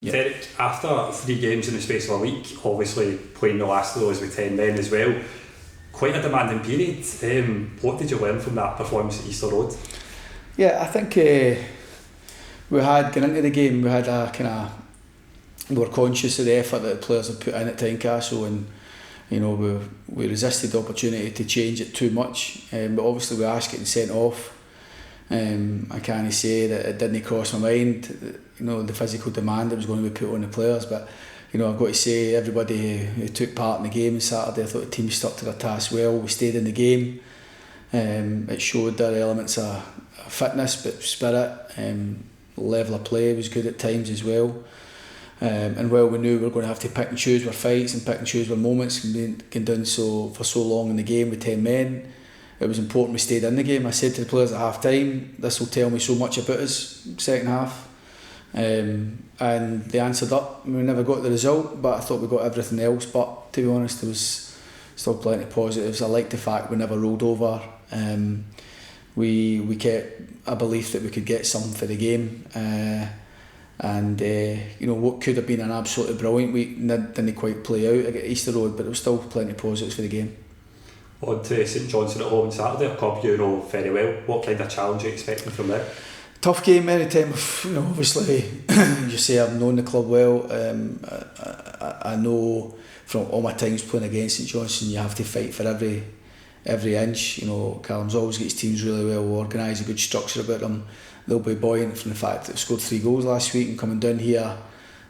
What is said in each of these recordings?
Yeah. Derek, after 3 games in the space of a week, obviously playing the last of those with 10 men as well, quite a demanding period. What did you learn from that performance at Easter Road? Yeah, I think we had, going into the game, we had a kind of, we were conscious of the effort that the players had put in at Tynecastle, and we resisted the opportunity to change it too much, but obviously we asked getting sent off. I can't say that it didn't cross my mind, the physical demand that was going to be put on the players, but I've got to say, everybody who took part in the game on Saturday, I thought the team stuck to their task well. We stayed in the game. It showed their elements of fitness, but spirit, level of play was good at times as well. And while we knew we were going to have to pick and choose our fights and pick and choose our moments, and being done so for so long in the game with 10 men, it was important we stayed in the game. I said to the players at half time, this will tell me so much about us second half, and they answered up. We never got the result, but I thought we got everything else. But to be honest, there was still plenty of positives. I liked the fact we never rolled over. We kept a belief that we could get something for the game, and what could have been an absolutely brilliant week didn't quite play out at Easter Road, but there was still plenty of positives for the game. On to St Johnstone at home on Saturday, a club you know very well. What kind of challenge are you expecting from there? Tough game any time. Obviously, you say I've known the club well. I know from all my times playing against St Johnstone, you have to fight for every inch. Callum's always got his teams really well organised, a good structure about them. They'll be buoyant from the fact that they've scored 3 goals last week, and coming down here,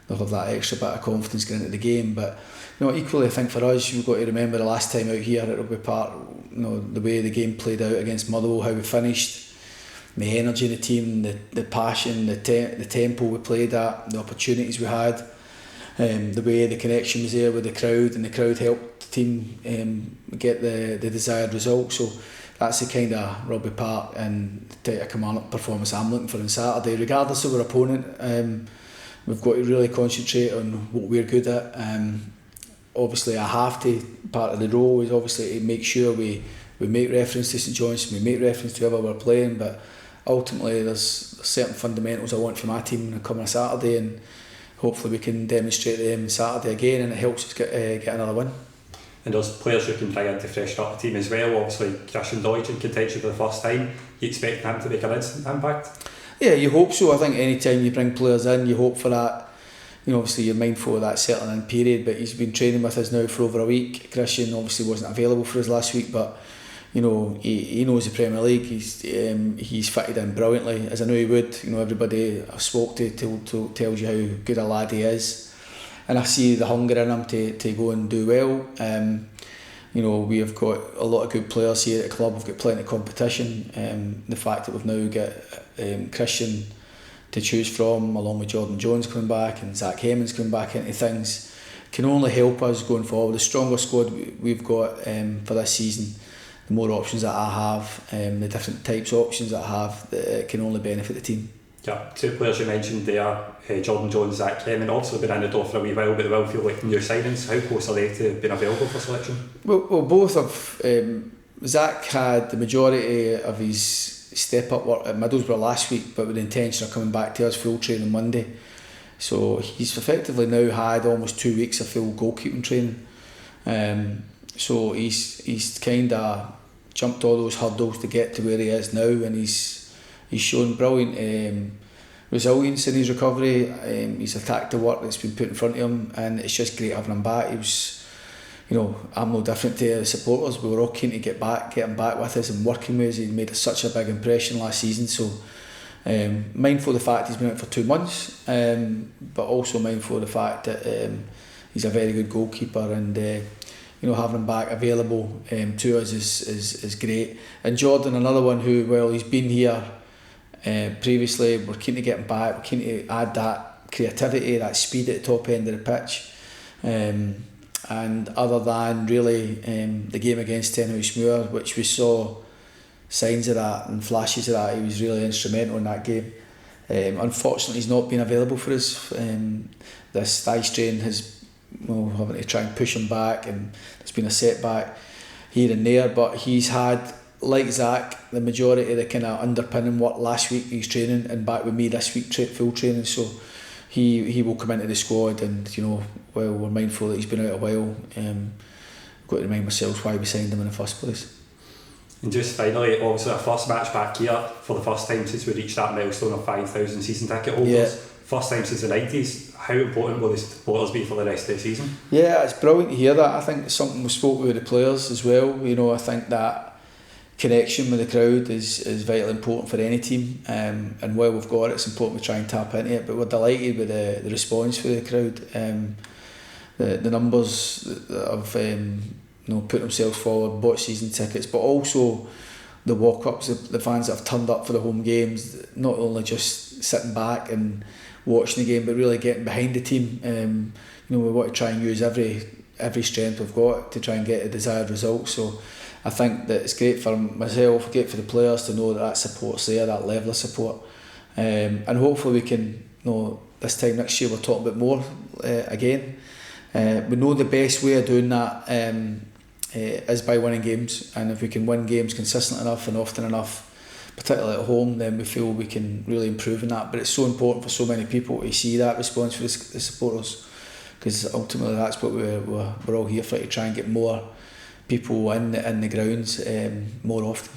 they'll have that extra bit of confidence going into the game. But equally, I think for us, we've got to remember the last time out here at Rugby Park, the way the game played out against Motherwell, how we finished, the energy of the team, the passion, the tempo we played at, the opportunities we had, the way the connection was there with the crowd, and the crowd helped the team get the desired result. So that's the kind of Rugby Park and the type of Kilmarnock performance I'm looking for on Saturday. Regardless of our opponent, we've got to really concentrate on what we're good at. Obviously, part of the role is obviously to make sure we make reference to St Johnstone, we make reference to whoever we're playing, but ultimately there's certain fundamentals I want from my team coming on Saturday, and hopefully we can demonstrate them Saturday again, and it helps us get another win. And there's players who can bring in to freshen up the team as well. Obviously, Christian Deutsch in contention for the first time. You expect him to make an instant impact? Yeah, you hope so. I think any time you bring players in, you hope for that. Obviously you're mindful of that settling in period, but he's been training with us now for over a week. Christian obviously wasn't available for us last week, but he knows the Premier League. He's fitted in brilliantly, as I know he would. Everybody I've spoke to tells you how good a lad he is, and I see the hunger in him to go and do well. We have got a lot of good players here at the club. We've got plenty of competition. The fact that we've now got Christian to choose from, along with Jordan Jones coming back and Zach Hemmings coming back into things, can only help us going forward. The stronger squad we've got for this season, the more options that I have, the different types of options that I have, that can only benefit the team. Yeah, 2 players you mentioned there, Jordan Jones, Zach Hemmings, obviously been in the door for a wee while, but they will feel like new signings. How close are they to being available for selection? Well, both have. Zach had the majority of his step up work at Middlesbrough last week, but with the intention of coming back to us full training Monday. So he's effectively now had almost 2 weeks of full goalkeeping training. So he's kind of jumped all those hurdles to get to where he is now, and he's shown brilliant resilience in his recovery. He's attacked the work that's been put in front of him, and it's just great having him back. He was, I'm no different to the supporters. We were all keen to get him back with us and working with us. He made such a big impression last season. So mindful of the fact he's been out for 2 months, but also mindful of the fact that he's a very good goalkeeper, and having him back available to us is great. And Jordan, another one who, well, he's been here previously. We're keen to get him back. We're keen to add that creativity, that speed at the top end of the pitch. And other than really the game against Tenhouse, which we saw signs of that and flashes of that, he was really instrumental in that game. Unfortunately, he's not been available for us. This thigh strain has, having to try and push him back, and there's been a setback here and there. But he's had, like Zach, the majority of the kind of underpinning work last week. He's training and back with me this week, full training. So he will come into the squad, and while we're mindful that he's been out a while, I've got to remind myself why we signed him in the first place. And just finally, obviously our first match back here for the first time since we reached that milestone of 5,000 season ticket holders. First time since the 90s. How important will the supporters be for the rest of the season? Yeah, it's brilliant to hear that. I think it's something we spoke with the players as well. I think that connection with the crowd is vitally important for any team, and while we've got it, it's important we try and tap into it. But we're delighted with the response for the crowd. The numbers that have put themselves forward, bought season tickets, but also the walk-ups, the fans that have turned up for the home games, not only just sitting back and watching the game, but really getting behind the team. We want to try and use every strength we've got to try and get the desired results. So I think that it's great for myself, great for the players to know that support's there, that level of support, and hopefully we can, this time next year we'll talk a bit more again. We know the best way of doing that is by winning games, and if we can win games consistent enough and often enough, particularly at home, then we feel we can really improve in that. But it's so important for so many people to see that response for the supporters, because ultimately that's what we're all here for, to try and get more people in the grounds more often.